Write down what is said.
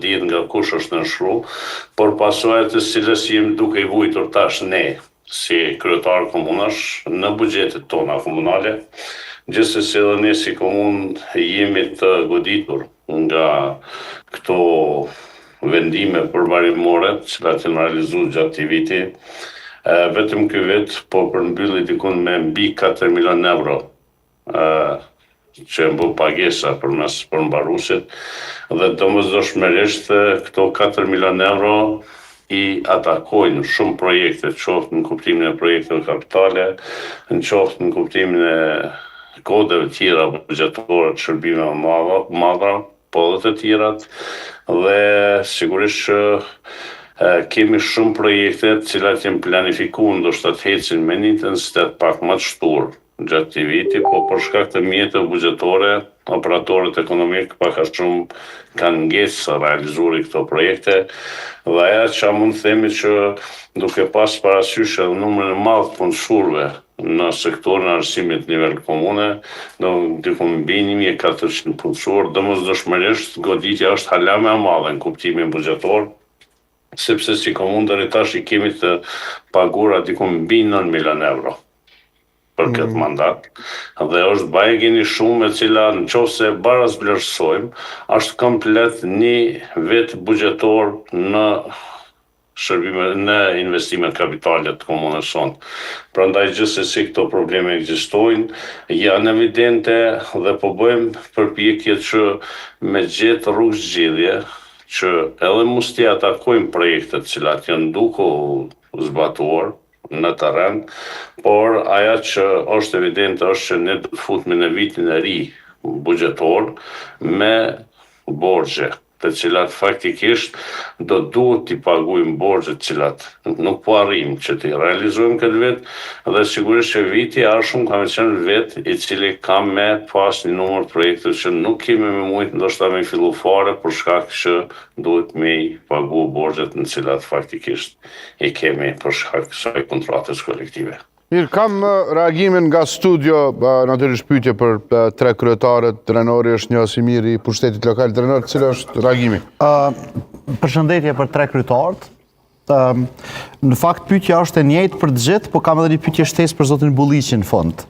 dihet nga kush është nënshkru, por pasojat e cilës jemi duke i vujtur tash ne, si kryetar komunash, në buxhetet tona komunale, gjithsesi edhe ne si komunë jemi të goditur nga këto vendime përbarimore, cilat janë realizuar gjatë këtij viti. Vetëm ky vit po përmbylli dikun me mbi 4 milion euro që mbu pagesa përmes përmbaruesit dhe domosdoshmërisht këto 4 milion euro i atakojnë shumë projekte, qoftë në kuptimin e projekteve kapitale, në qoftë në kuptimin e kodeve tjera buxhetore të shërbimeve madra, po dhe të tjerat, dhe sigurisht që kemi shumë projekte të cilat janë planifikuar ndoshta të ecin me një intensitet pak më të shtuar gjatë këtij viti, po për shkak të mjeteve buxhetore, operatorët ekonomik pak a shumë kanë ngesë realizuari këto projekte, dhe ajo që mund të themi që duke pas parasysh edhe numrin e madh të punësuesve në sektorin e arsimit në nivel komune, do diku mbi 1400 punësuar, domosdoshmërisht goditja është hala më e madhe në kuptimin buxhetor, sepse si komunë deri tash i kemi të paguara diku mbi 9 milion euro për këtë mandat, dhe është bajegini shumë e cila në qoftë se baraz vlerësojmë, është komplet një vit buxhetor në shërbime, në investimet kapitale të komunës sonë. Prandaj gjithsesi këto probleme ekzistojnë, janë evidente dhe po bëjmë përpjekje që me gjetë rrugë zgjidhje që edhe mos t'i atakojmë projektet cilat janë duke u zbatuar në terren, por ajo që është evidente është që ne do të futemi në vitin e ri buxhetor me borxhe, të cilat faktikisht do duhet t'i paguajmë borxhet të cilat nuk po arrijmë që t'i realizojmë këtë vit, dhe sigurisht që viti i ardhshëm ka qenë vit i cili ka me pas një numër projekte që nuk kemi me mujt ndoshta me fillu fare për shkak që duhet me i pagu borxhet në cilat faktikisht i kemi për shkak të kësaj kontratës kolektive. Mirë, kam reagimin nga studio, natyrisht pyetje për tre kryetarët. Drenori është një asimir i pushtetit lokal. Drenori, cili është reagimi? Përshëndetje për tre kryetarët. Në fakt pyetja është e njëjtë për të gjithë, po kam edhe një pyetje shtesë për zotin Bulliqi në fund.